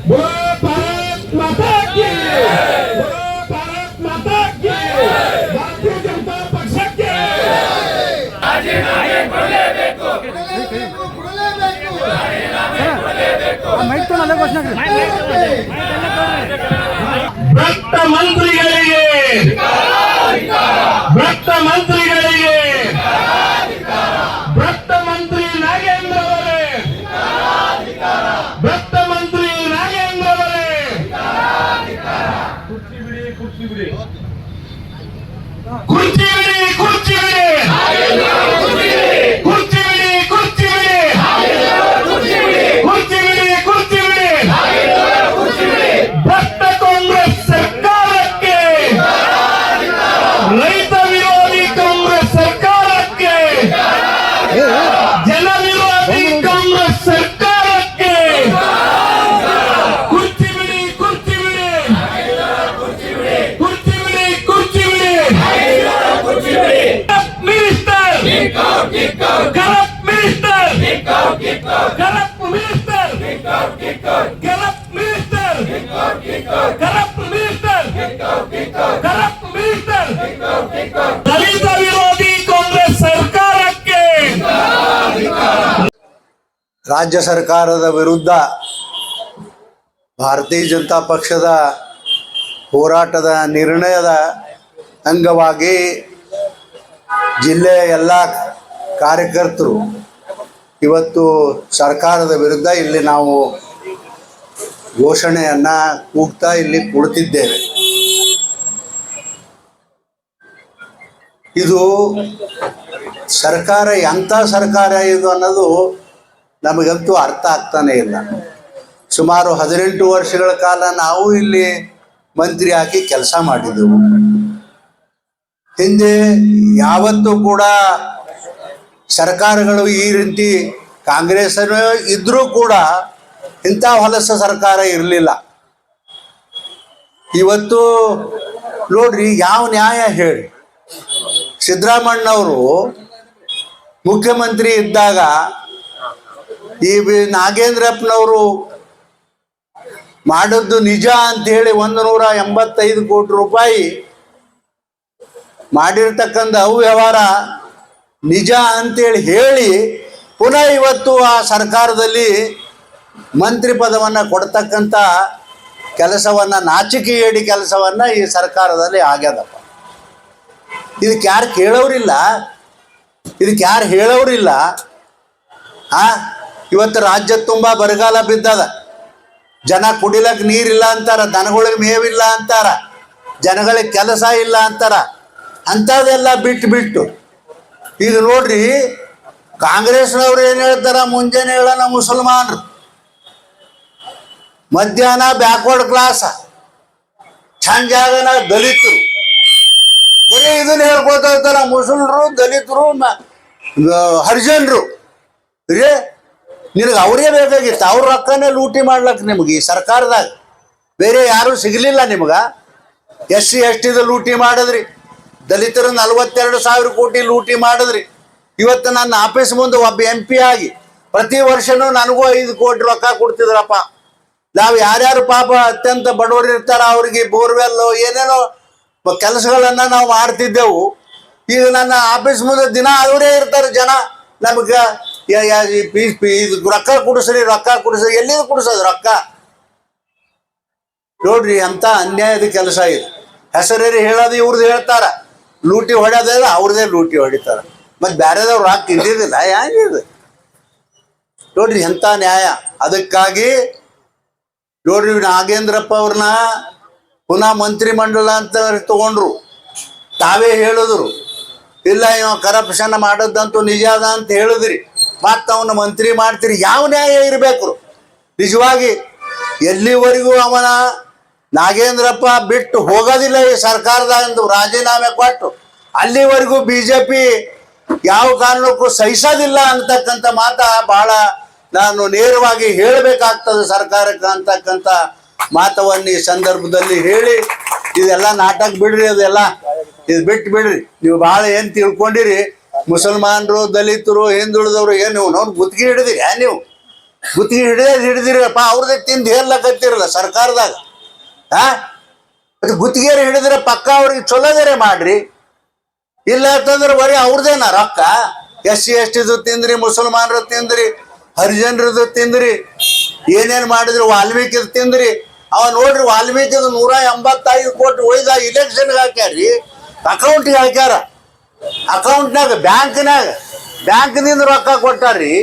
बोलो भारत माता की, बोलो भारत माता की, भारतीय जनता पक्षಕ್ಕೆ ರಾಜೀನಾಮೆ ಕೊಡಲೇಬೇಕು, ಭ್ರಷ್ಟ ಮಂತ್ರಿಗಳಿಗೆ, ಭ್ರಷ್ಟ ಮಂತ್ರಿಗಳಿಗೆ, ಭ್ರಷ್ಟ ಮಂತ್ರಿ ನಾಗೇಂದ್ರ ಅವರೇ, ಭ್ರಷ್ಟ ಮಂತ್ರಿ ನಾಗೇಂದ್ರ ಅವರೇ, ಕುರ್ಚಿ ಬಿಡಿ, ಕುರ್ಚಿ ಬಿಡಿ, ಕುರ್ಚಿ ಬಿಡಿ, ಕುರ್ಚಿ ಬಿಡಿ, ಕುರ್ಚಿ ಬಿಡಿ, ಕುರ್ಚಿ ಬಿಡಿ, ಕುರ್ಚಿ ಬಿಡಿ, ಕುರ್ಚಿ ಬಿಡಿ, ಭ್ರಷ್ಟ ಕಾಂಗ್ರೆಸ್ ಸರ್ಕಾರಕ್ಕೆ, ರೈತ ವಿರೋಧಿ ಕಾಂಗ್ರೆಸ್ ಸರ್ಕಾರಕ್ಕೆ, ಜನ ವಿರೋಧಿ ಕಾಂಗ್ರೆಸ್ ಸರ್ಕಾರಕ್ಕೆ ಕುರ್ಚಿ ಬಿಡಿ, ಕುರ್ಚಿ ಬಿಡಿ, ಕುರ್ಚಿ ಬಿಡಿ, ಕುರ್ಚಿ ಬಿಡಿ, minister, corrupt minister, corrupt minister, corrupt minister, corrupt minister, corrupt minister, ದಲಿತ ವಿರೋಧಿ ಕಾಂಗ್ರೆಸ್ ಸರ್ಕಾರಕ್ಕೆ. ರಾಜ್ಯ ಸರ್ಕಾರದ ವಿರುದ್ಧ ಭಾರತೀಯ ಜನತಾ ಪಕ್ಷದ ಹೋರಾಟದ ನಿರ್ಣಯದ ಅಂಗವಾಗಿ ಜಿಲ್ಲೆಯ ಎಲ್ಲ ಕಾರ್ಯಕರ್ತರು ಇವತ್ತು ಸರ್ಕಾರದ ವಿರುದ್ಧ ಇಲ್ಲಿ ನಾವು ಘೋಷಣೆಯನ್ನು ಕೂಗ್ತಾ ಇಲ್ಲಿ ಕುಳಿತಿದ್ದೇವೆ. ಇದು ಸರ್ಕಾರ ಎಂಥ ಸರ್ಕಾರ ಇದು ಅನ್ನೋದು ನಮಗಂತೂ ಅರ್ಥ ಆಗ್ತಾನೆ ಇಲ್ಲ. ಸುಮಾರು 18 ವರ್ಷಗಳ ಕಾಲ ನಾವು ಇಲ್ಲಿ ಮಂತ್ರಿ ಹಾಕಿ ಕೆಲಸ ಮಾಡಿದ್ದೆವು. ಹಿಂದೆ ಯಾವತ್ತೂ ಕೂಡ ಸರ್ಕಾರಗಳು ಈ ರೀತಿ ಕಾಂಗ್ರೆಸ್ ಇದ್ರೂ ಕೂಡ ಇಂಥ ಹೊಲಸ ಸರ್ಕಾರ ಇರಲಿಲ್ಲ. ಇವತ್ತು ನೋಡ್ರಿ ಯಾವ ನ್ಯಾಯ ಹೇಳಿ, ಸಿದ್ದರಾಮಣ್ಣವರು ಮುಖ್ಯಮಂತ್ರಿ ಇದ್ದಾಗ ಈ ನಾಗೇಂದ್ರಪ್ಪನವರು ಮಾಡಿದ್ದು ನಿಜ ಅಂತೇಳಿ 185 ಕೋಟಿ ರೂಪಾಯಿ ಮಾಡಿರ್ತಕ್ಕಂಥ ಅವ್ಯವಹಾರ ನಿಜ ಅಂತೇಳಿ ಹೇಳಿ ಪುನಃ ಇವತ್ತು ಆ ಸರ್ಕಾರದಲ್ಲಿ ಮಂತ್ರಿ ಪದವನ್ನು ಕೊಡ್ತಕ್ಕಂಥ ಕೆಲಸವನ್ನು, ನಾಚಿಕೆಗೇಡಿ ಕೆಲಸವನ್ನು ಈ ಸರ್ಕಾರದಲ್ಲಿ ಆಗ್ಯದಪ್ಪ. ಇದಕ್ಕೆ ಯಾರು ಕೇಳೋರಿಲ್ಲ, ಇದಕ್ಕೆ ಯಾರು ಹೇಳೋರಿಲ್ಲ. ಇವತ್ತು ರಾಜ್ಯ ತುಂಬ ಬರಗಾಲ ಬಿದ್ದದ, ಜನ ಕುಡಿಲಕ್ಕೆ ನೀರಿಲ್ಲ ಅಂತಾರ, ದನಗಳಿಗೆ ಮೇವಿಲ್ಲ ಅಂತಾರ, ಜನಗಳಿಗೆ ಕೆಲಸ ಇಲ್ಲ ಅಂತಾರ. ಅಂಥದ್ದೆಲ್ಲ ಬಿಟ್ಟು ಈಗ ನೋಡ್ರಿ ಕಾಂಗ್ರೆಸ್ನವ್ರು ಏನು ಹೇಳ್ತಾರ, ಮುಂಜಾನೆ ಹೇಳೋಣ ಮುಸಲ್ಮಾನರು, ಮಧ್ಯಾಹ್ನ ಬ್ಯಾಕ್ವರ್ಡ್ ಕ್ಲಾಸ್, ಸಂಜಾಗನ ದಲಿತರು, ಬರೀ ಇದನ್ನ ಹೇಳ್ಕೊತಾ ಇರ್ತಾರ. ಮುಸಲ್ರು, ದಲಿತರು, ಹರಿಜನರು ರೇ, ನಿನಗೆ ಅವರೇ ಬೇಕಾಗಿತ್ತು. ಅವ್ರ ರೊಕ್ಕನೇ ಲೂಟಿ ಮಾಡ್ಲಕ್ಕೆ ನಿಮ್ಗೆ ಈ ಸರ್ಕಾರದಾಗ ಬೇರೆ ಯಾರೂ ಸಿಗಲಿಲ್ಲ. ನಿಮ್ಗೆ SC ST ಲೂಟಿ ಮಾಡಿದ್ರಿ, ದಲಿತರು 42,000 ಕೋಟಿ ಲೂಟಿ ಮಾಡಿದ್ರಿ. ಇವತ್ತು ನನ್ನ ಆಫೀಸ್ ಮುಂದೆ ಒಬ್ಬ MP ಆಗಿ ಪ್ರತಿ ವರ್ಷನೂ ನನಗೂ 5 ಕೋಟಿ ರೊಕ್ಕ ಕೊಡ್ತಿದ್ರಪ್ಪ. ನಾವು ಯಾರ್ಯಾರು ಪಾಪ ಅತ್ಯಂತ ಬಡವರು ಇರ್ತಾರ ಅವ್ರಿಗೆ ಬೋರ್ವೆಲ್ಲು ಏನೇನೋ ಕೆಲಸಗಳನ್ನು ನಾವು ಮಾಡ್ತಿದ್ದೆವು. ಈಗ ನನ್ನ ಆಫೀಸ್ ಮುಂದೆ ದಿನ ಅವರೇ ಇರ್ತಾರೆ ಜನ. ನಮ್ಗೆ ಇದು ರೊಕ್ಕ ಕೊಡಿಸ್ರಿ, ರೊಕ್ಕ ಕೊಡಿಸ್ರಿ, ಎಲ್ಲಿಂದ ಕೊಡಿಸೋದು ರೊಕ್ಕ? ನೋಡ್ರಿ ಅಂತ ಅನ್ಯಾಯದ ಕೆಲಸ ಇದು. ಹೆಸರೇರಿ ಹೇಳೋದು ಇವ್ರದ್ದು ಹೇಳ್ತಾರ, ಲೂಟಿ ಹೊಡೆಯೋದ ಅವ್ರದೇ ಲೂಟಿ ಹೊಡಿತಾರ. ಮತ್ತು ಬೇರೆದವ್ರು ರೊಕ್ಕ ಇದ್ದಿದ್ದಿಲ್ಲ, ಹೆಂಗಿದು ನೋಡ್ರಿ ಎಂಥ ನ್ಯಾಯ. ಅದಕ್ಕಾಗಿ ನೋಡ್ರಿ ನಾಗೇಂದ್ರಪ್ಪ ಅವ್ರನ್ನ ಪುನಃ ಮಂತ್ರಿಮಂಡಲ ಅಂತ ತಗೊಂಡ್ರು. ತಾವೇ ಹೇಳಿದ್ರು ಇಲ್ಲ ಇವ ಕರಪ್ಷನ್ ಮಾಡೋದಂತೂ ನಿಜ ಅದ ಅಂತ ಹೇಳಿದ್ರಿ. ಮತ್ತು ಅವನ ಮಂತ್ರಿ ಮಾಡ್ತೀರಿ, ಯಾವ ನ್ಯಾಯ ಇರಬೇಕು ನಿಜವಾಗಿ? ಎಲ್ಲಿವರೆಗೂ ಅವನ ನಾಗೇಂದ್ರಪ್ಪ ಬಿಟ್ಟು ಹೋಗೋದಿಲ್ಲ ಈ ಸರ್ಕಾರದಾಗ ರಾಜೀನಾಮೆ ಕೊಟ್ಟು, ಅಲ್ಲಿವರೆಗೂ BJP ಯಾವ ಕಾರಣಕ್ಕೂ ಸಹಿಸೋದಿಲ್ಲ ಅಂತಕ್ಕಂಥ ಮಾತ ಭಾಳ ನಾನು ನೇರವಾಗಿ ಹೇಳಬೇಕಾಗ್ತದೆ ಸರ್ಕಾರಕ್ಕೆ ಅಂತಕ್ಕಂಥ ಮಾತವನ್ನು ಈ ಸಂದರ್ಭದಲ್ಲಿ ಹೇಳಿ, ಇದೆಲ್ಲ ನಾಟಕ ಬಿಡ್ರಿ, ಅದೆಲ್ಲ ಇದು ಬಿಟ್ಟು ಬಿಡ್ರಿ. ನೀವು ಭಾಳ ಏನು ತಿಳ್ಕೊಂಡಿರಿ, ಮುಸಲ್ಮಾನರು, ದಲಿತರು, ಹಿಂದುಳಿದವರು ಏನು ನಾವು ಗುತ್ತಿಗೆ ಹಿಡಿದಿರಿ ನೀವು? ಗುತ್ತಿಗೆ ಹಿಡಿದಿರಪ್ಪ, ಅವ್ರದೇ ತಿಂದು ಹೇರ್ಲಕತ್ತಿರಲ್ಲ ಸರ್ಕಾರದಾಗ. ಮತ್ತೆ ಗುತ್ತಿಗೆಯರು ಹಿಡಿದ್ರೆ ಪಕ್ಕ ಅವ್ರಿಗೆ ಚೊಲೋದರೆ ಮಾಡ್ರಿ, ಇಲ್ಲ ಅಂತಂದ್ರೆ ಬರೀ ಅವ್ರದೇನ ರೊಕ್ಕ. SC ST ತಿಂದ್ರಿ, ಮುಸಲ್ಮಾನರು ತಿಂದ್ರಿ, ಹರಿಜನರದು ತಿಂದ್ರಿ, ಏನೇನು ಮಾಡಿದ್ರು, ವಾಲ್ಮೀಕಿದು ತಿಂದ್ರಿ. ಅವ ನೋಡ್ರಿ ವಾಲ್ಮೀಕಿದು 185 ಕೋಟಿ ಒಯ್ದ ಇಲೆಕ್ಷನ್ಗೆ ಹಾಕ್ಯಾರ್ರಿ, ಅಕೌಂಟಿಗೆ ಹಾಕ್ಯಾರ. ಅಕೌಂಟ್ನಾಗ ಬ್ಯಾಂಕ್ನಿಂದ ರೊಕ್ಕ ಕೊಟ್ಟಾರ್ರಿ.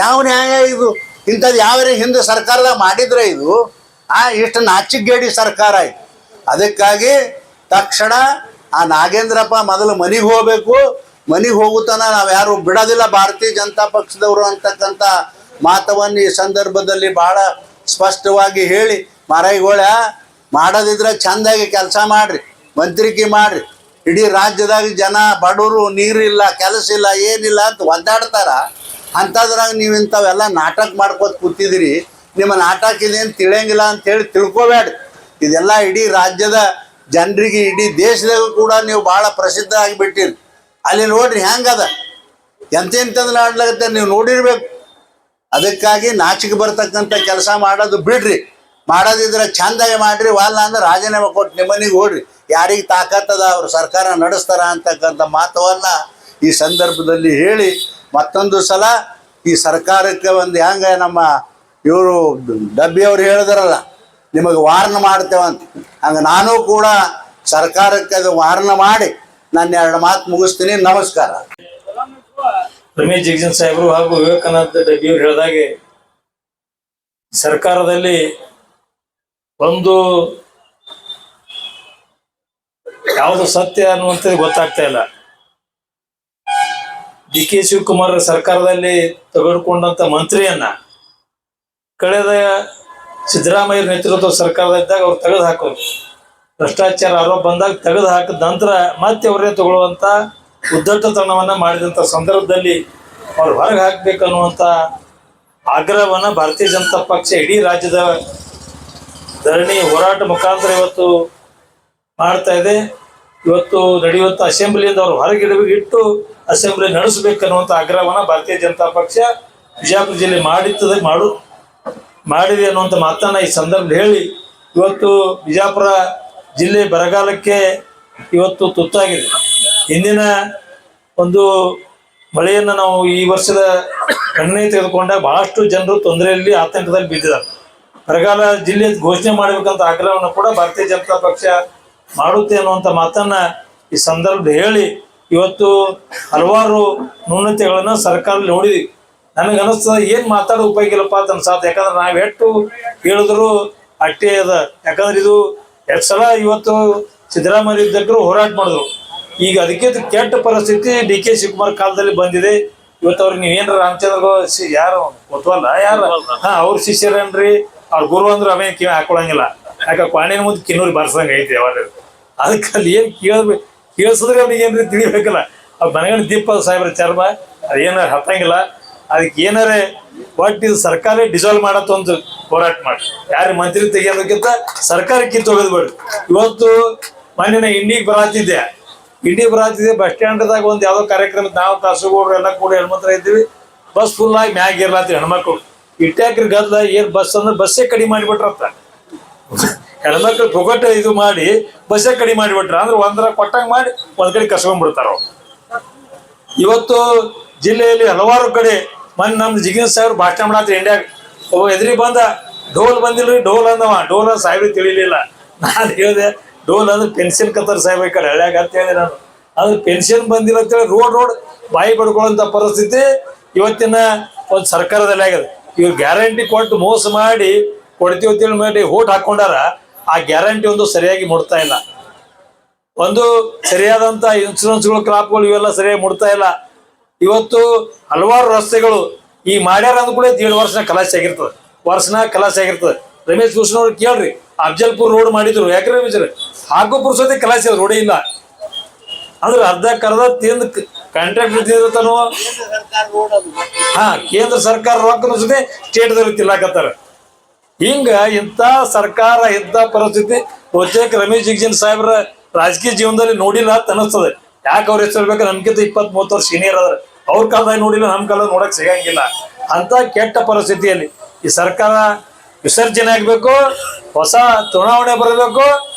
ಯಾವ ನ್ಯಾಯ ಇದು? ಇಂಥದ್ದು ಯಾವ ಹಿಂದೆ ಸರ್ಕಾರದಾಗ ಮಾಡಿದ್ರೆ ಇದು ಇಷ್ಟು ನಾಚಿಗೇಡಿ ಸರ್ಕಾರ ಆಯ್ತು. ಅದಕ್ಕಾಗಿ ತಕ್ಷಣ ಆ ನಾಗೇಂದ್ರಪ್ಪ ಮೊದಲು ಮನೆಗೆ ಹೋಗ್ಬೇಕು. ಮನೆಗೆ ಹೋಗುತ್ತಾನ ನಾವು ಯಾರು ಬಿಡೋದಿಲ್ಲ ಭಾರತೀಯ ಜನತಾ ಪಕ್ಷದವರು ಅಂತಕ್ಕಂಥ ಮಾತವನ್ನು ಈ ಸಂದರ್ಭದಲ್ಲಿ ಬಹಳ ಸ್ಪಷ್ಟವಾಗಿ ಹೇಳಿ, ಮಾರಾಯಿಗೋಳ ಮಾಡೋದಿದ್ರೆ ಚಂದಾಗಿ ಕೆಲಸ ಮಾಡ್ರಿ, ಮಂತ್ರಿಕೆ ಮಾಡ್ರಿ. ಇಡೀ ರಾಜ್ಯದಾಗ ಜನ ಬಡವರು ನೀರಿಲ್ಲ, ಕೆಲಸ ಇಲ್ಲ, ಏನಿಲ್ಲ ಅಂತ ಒದ್ದಾಡ್ತಾರ. ಅಂಥದ್ರಾಗ ನೀವು ಇಂಥವೆಲ್ಲ ನಾಟಕ ಮಾಡ್ಕೋತ ಕೂತಿದ್ದೀರಿ. ನಿಮ್ಮ ನಾಟಕ ಇದೇನು ತಿಳಿಯಂಗಿಲ್ಲ ಅಂತೇಳಿ ತಿಳ್ಕೊಬೇಡ್ರಿ. ಇದೆಲ್ಲ ಇಡೀ ರಾಜ್ಯದ ಜನರಿಗೆ, ಇಡೀ ದೇಶದಾಗ ಕೂಡ ನೀವು ಭಾಳ ಪ್ರಸಿದ್ಧ ಆಗಿಬಿಟ್ಟಿರಿ. ಅಲ್ಲಿ ನೋಡ್ರಿ ಹೆಂಗದ, ಎಂತೆಂಥದ್ದು ಆಡ್ಲಾಗತ್ತೆ ನೀವು ನೋಡಿರ್ಬೇಕು. ಅದಕ್ಕಾಗಿ ನಾಚಿಕೆ ಬರ್ತಕ್ಕಂಥ ಕೆಲಸ ಮಾಡೋದು ಬಿಡ್ರಿ. ಮಾಡೋದಿದ್ರೆ ಚಂದಾಗಿ ಮಾಡ್ರಿ, ವಾಲ್ಲ ಅಂದ್ರೆ ರಾಜೀನಾಮೆ ಕೊಟ್ಟು ನಿಮ್ಮನಿಗೆ ಹೋಡ್ರಿ. ಯಾರಿಗೆ ತಾಕತ್ತದ ಅವ್ರು ಸರ್ಕಾರ ನಡೆಸ್ತಾರ ಅಂತಕ್ಕಂಥ ಮಾತವನ್ನು ಈ ಸಂದರ್ಭದಲ್ಲಿ ಹೇಳಿ, ಮತ್ತೊಂದು ಸಲ ಈ ಸರ್ಕಾರಕ್ಕೆ ಒಂದು ಹೆಂಗೆ ನಮ್ಮ ಇವರು ಡಬ್ಬಿಯವ್ರು ಹೇಳಿದ್ರಲ್ಲ, ನಿಮಗೆ ವಾರ್ನ್ ಮಾಡ್ತೇವಂತ, ಹಂಗೆ ನಾನು ಕೂಡ ಸರ್ಕಾರಕ್ಕೆ ಅದು ವಾರ್ನ್ ಮಾಡಿ ನಾನು 2 ಮಾತು ಮುಗಿಸ್ತೀನಿ. ನಮಸ್ಕಾರ. ರಮೇಶ್ ಜಿಗಜಿನ್ ಸಾಹೇಬರು ಹಾಗೂ ವಿವೇಕಾನಂದ ಡಬ್ಬಿಯವರು ಹೇಳಿದಾಗೆ ಸರ್ಕಾರದಲ್ಲಿ ಒಂದು ಯಾವುದು ಸತ್ಯ ಅನ್ನುವಂಥದ್ದು ಗೊತ್ತಾಗ್ತಾ ಇಲ್ಲ. DK ಶಿವಕುಮಾರ್ ಸರ್ಕಾರದಲ್ಲಿ ತೆಗೆದುಕೊಂಡಂತ ಮಂತ್ರಿಯನ್ನ ಕಳೆದ ಸಿದ್ದರಾಮಯ್ಯ ನೇತೃತ್ವದ ಸರ್ಕಾರದಿದ್ದಾಗ ಅವ್ರು ತೆಗೆದು ಹಾಕೋರು. ಭ್ರಷ್ಟಾಚಾರ ಆರೋಪ ಬಂದಾಗ ತೆಗೆದು ಹಾಕಿದ ನಂತರ ಮತ್ತೆ ಅವರೇ ತಗೊಳ್ಳುವಂತ ಉದ್ದಟತನವನ್ನ ಮಾಡಿದಂಥ ಸಂದರ್ಭದಲ್ಲಿ ಅವ್ರು ಹೊರಗೆ ಹಾಕ್ಬೇಕನ್ನುವಂಥ ಆಗ್ರಹವನ್ನ ಭಾರತೀಯ ಜನತಾ ಪಕ್ಷ ಇಡೀ ರಾಜ್ಯದ ಧರಣಿ ಹೋರಾಟ ಮುಖಾಂತರ ಇವತ್ತು ಮಾಡ್ತಾ ಇದೆ. ಇವತ್ತು ನಡೆಯುವಂಥ ಅಸೆಂಬ್ಲಿಯಿಂದ ಅವ್ರು ಹೊರಗೆ ಇಟ್ಟು ಅಸೆಂಬ್ಲಿ ನಡೆಸಬೇಕನ್ನುವಂಥ ಆಗ್ರಹವನ್ನ ಭಾರತೀಯ ಜನತಾ ಪಕ್ಷ ಬಿಜಾಪುರ ಜಿಲ್ಲೆ ಮಾಡಿದೆ ಅನ್ನುವಂಥ ಮಾತನ್ನ ಈ ಸಂದರ್ಭದಲ್ಲಿ ಹೇಳಿ, ಇವತ್ತು ಬಿಜಾಪುರ ಜಿಲ್ಲೆ ಬರಗಾಲಕ್ಕೆ ಇವತ್ತು ತುತ್ತಾಗಿದೆ. ಹಿಂದಿನ ಒಂದು ಮಳೆಯನ್ನು ನಾವು ಈ ವರ್ಷದ ಗಣನೆ ತೆಗೆದುಕೊಂಡಾಗ ಬಹಳಷ್ಟು ಜನರು ತೊಂದರೆಯಲ್ಲಿ ಆತಂಕದಲ್ಲಿ ಬಿದ್ದಿದ್ದಾರೆ. ಬರಗಾಲ ಜಿಲ್ಲೆ ಘೋಷಣೆ ಮಾಡಬೇಕಂತ ಆಗ್ರಹವನ್ನು ಕೂಡ ಭಾರತೀಯ ಜನತಾ ಪಕ್ಷ ಮಾಡುತ್ತೆ ಅನ್ನುವಂಥ ಮಾತನ್ನ ಈ ಸಂದರ್ಭದಲ್ಲಿ ಹೇಳಿ, ಇವತ್ತು ಹಲವಾರು ನ್ಯೂನತೆಗಳನ್ನ ಸರ್ಕಾರದಲ್ಲಿ ನೋಡಿದ್ವಿ. ನನಗನ್ನಿಸ್ತದ ಏನು ಮಾತಾಡೋ ಉಪಯೋಗ ಇಲ್ಲಪ್ಪ ಅಂತ ಅನ್ಸಾತ. ಯಾಕಂದ್ರೆ ನಾವು ಎಷ್ಟು ಹೇಳಿದ್ರು ಅಷ್ಟೇ ಅದ. ಯಾಕಂದ್ರೆ ಇದು ಎಷ್ಟು ಸಲ ಇವತ್ತು ಸಿದ್ದರಾಮಯ್ಯ ಇದ್ದಕ್ಕರು ಹೋರಾಟ ಮಾಡಿದ್ರು. ಈಗ ಅದಕ್ಕೆ ಕೆಟ್ಟ ಪರಿಸ್ಥಿತಿ DK ಶಿವಕುಮಾರ್ ಕಾಲದಲ್ಲಿ ಬಂದಿದೆ. ಇವತ್ತು ಅವ್ರಿಗೆ ನೀವೇನ್ರ ರಾಮಚಂದ್ರ ಯಾರು ಗೊತ್ತವಲ್ಲ, ಯಾರು ಅವ್ರ ಶಿಷ್ಯರೇನ್ರಿ, ಅವ್ರ ಗುರು ಅಂದ್ರೆ ಅವೇನು ಕಿವಿ ಹಾಕೊಳಂಗಿಲ್ಲ. ಯಾಕೆ ಕ್ವಾಣಿನ ಮುಂದೆ ಕಿನ್ನೂರಿ ಬರ್ಸಂಗೆ ಐತಿ ಯಾವಾಗ. ಅದಕ್ಕೆ ಅಲ್ಲಿ ಏನು ಕೇಳಿಸಿದ್ರೆ ಅವ್ರಿಗೆ ಏನ್ರಿ ತಿಳಿಬೇಕಲ್ಲ. ಅವ್ರ ಮನೆಗಳ ದೀಪ ಸಾಹೇಬ್ರ ಚರ್ಮ ಅದೇನಾರು ಹತ್ತಂಗಿಲ್ಲ. ಅದಕ್ಕೆ ಏನಾರೇ ಒಟ್ಟು ಇದು ಸರ್ಕಾರ ಡಿಸಾಲ್ವ್ ಮಾಡತ್ತ ಒಂದು ಹೋರಾಟ ಮಾಡಿ, ಯಾರು ಮಂತ್ರಿ ತೆಗಿಯೋದಕ್ಕಿಂತ ಸರ್ಕಾರಕ್ಕೆ ಕಿತ್ತೋಗೋದ್ಬೇಡ್ರಿ. ಇವತ್ತು ಮೊನ್ನೆ ಇಂಡಿಗೆ ಬರಾತಿದ್ದೆ ಬಸ್ ಸ್ಟ್ಯಾಂಡ್ದಾಗ ಒಂದು ಯಾವುದೋ ಕಾರ್ಯಕ್ರಮ, ನಾವು ಕಾಸುಗೌಡ್ರು ಎಲ್ಲ ಕೂಡ ಹೆಣ್ಮಕ್ಳು ಇದ್ದೀವಿ. ಬಸ್ ಫುಲ್ ಆಗಿ ಮ್ಯಾಗ ಇರ್ಲಾತ್ರಿ ಹೆಣ್ಮಕ್ಳು. ಇಟ್ಟಾಕ್ರಿ ಗದ್ಲ ಏನು ಬಸ್ ಅಂದ್ರೆ ಬಸ್ಸೇ ಕಡಿಮೆ ಮಾಡಿಬಿಟ್ರತ್ತ. ಹೆಣ್ಮಕ್ಳು ಪೊಗಟ ಇದು ಮಾಡಿ ಬಸ್ಸೇ ಕಡಿಮೆ ಮಾಡಿಬಿಟ್ರ ಅಂದ್ರೆ ಒಂದರ ಕೊಟ್ಟಂಗೆ ಮಾಡಿ ಒಂದ್ ಕಡೆ ಕಸ್ಕೊಂಡ್ಬಿಡ್ತಾರ. ಇವತ್ತು ಜಿಲ್ಲೆಯಲ್ಲಿ ಹಲವಾರು ಕಡೆ ಮೊನ್ನೆ ನಮ್ದು ಜಿಗಿನ ಸಾಹೇಬ್ರು ಭಾಷಣ ಮಾಡತ್ರಿ ಇಂಡಿಯಾಗ. ಎದುರಿ ಬಂದ ಢೋಲ್ ಬಂದಿಲ್ರಿ, ಢೋಲ್ ಅಂದವ. ಢೋಲ್ ಅಂತ ಸಾಹೇಬ್ರಿಗೆ ತಿಳಿಲಿಲ್ಲ. ನಾನು ಹೇಳಿದೆ ಢೋಲ್ ಅಂದ್ರೆ ಪೆನ್ಷನ್ ಕತ್ತಾರ ಸಾಹೇಬ್ ಈ ಕಡೆ ಹಳ್ಯಾಗ ಅಂತ ಹೇಳಿ ನಾನು. ಅಂದ್ರೆ ಪೆನ್ಷನ್ ಬಂದಿಲ್ಲ ಅಂತೇಳಿ ರೋಡ್ ಬಾಯಿ ಪಡ್ಕೊಳ್ಳೋಂಥ ಪರಿಸ್ಥಿತಿ ಇವತ್ತಿನ ಒಂದು ಸರ್ಕಾರದಲ್ಲಿ ಆಗಿದೆ. ಇವ್ರು ಗ್ಯಾರಂಟಿ ಕೊಟ್ಟು ಮೋಸ ಮಾಡಿ ಕೊಡ್ತೀವಿ ಅಂತೇಳಿ ಮಾಡಿ ಓಟ್ ಹಾಕೊಂಡಾರ. ಆ ಗ್ಯಾರಂಟಿ ಒಂದು ಸರಿಯಾಗಿ ಮುಡ್ತಾ ಇಲ್ಲ. ಒಂದು ಸರಿಯಾದಂಥ ಇನ್ಶೂರೆನ್ಸ್ಗಳು, ಕ್ರಾಪ್ಗಳು ಇವೆಲ್ಲ ಸರಿಯಾಗಿ ಮುಡ್ತಾ ಇಲ್ಲ. ಇವತ್ತು ಹಲವಾರು ರಸ್ತೆಗಳು ಈ ಮಾಡ್ಯಾರ ಅಂದ ಕೂಡ 1.5 ವರ್ಷನ ಕಲಾಸ ಆಗಿರ್ತದೆ. ರಮೇಶ್ ಭೂಷಣ್ ಅವ್ರು ಕೇಳ್ರಿ, ಅಫ್ಜಲ್ಪುರ್ ರೋಡ್ ಮಾಡಿದ್ರು. ಯಾಕ್ರಿ ರಮೇಶ್ ಹಾಕೋಪುರ ಸತಿ ಕಲಾಸ ರೋಡೇ ಇಲ್ಲ ಅಂದ್ರೆ ಅರ್ಧ ಕರ್ದ ತಿಂದು ಕಾಂಟ್ರಾಕ್ಟ್ ತಿಂದಿರ್ತಾನೋ. ಕೇಂದ್ರ ಸರ್ಕಾರ ರೊಕ್ಕ ಜೊತೆ ಸ್ಟೇಟ್ದವ್ರಿಗೆ ತಿನ್ನಾಕತ್ತಾರ. ಹಿಂಗ ಇಂಥ ಸರ್ಕಾರ ಇದ್ದ ಪರಿಸ್ಥಿತಿ ಬಹುತೇಕ ರಮೇಶ್ ಜಿಗಜಿನ್ ಸಾಹೇಬ್ರ ರಾಜಕೀಯ ಜೀವನದಲ್ಲಿ ನೋಡಿಲ್ಲ ಅಂತ ಅನಿಸ್ತದೆ. ಯಾಕೆ ಅವ್ರ ಹೆಸರು ಬೇಕು, ನಮ್ಗಿಂತ 20-30 ವರ್ಷ ಸೀನಿಯರ್ ಅದ್ರ. ಅವ್ರ ಕಾಲದಾಗ ನೋಡಿಲ್ಲ, ನಮ್ಮ ಕಾಲದಾಗ ನೋಡಕ್ ಸಿಗಂಗಿಲ್ಲ. ಅಂತ ಕೆಟ್ಟ ಪರಿಸ್ಥಿತಿಯಲ್ಲಿ ಈ ಸರ್ಕಾರ ವಿಸರ್ಜನೆ ಆಗ್ಬೇಕು, ಹೊಸ ಚುನಾವಣೆ ಬರಬೇಕು,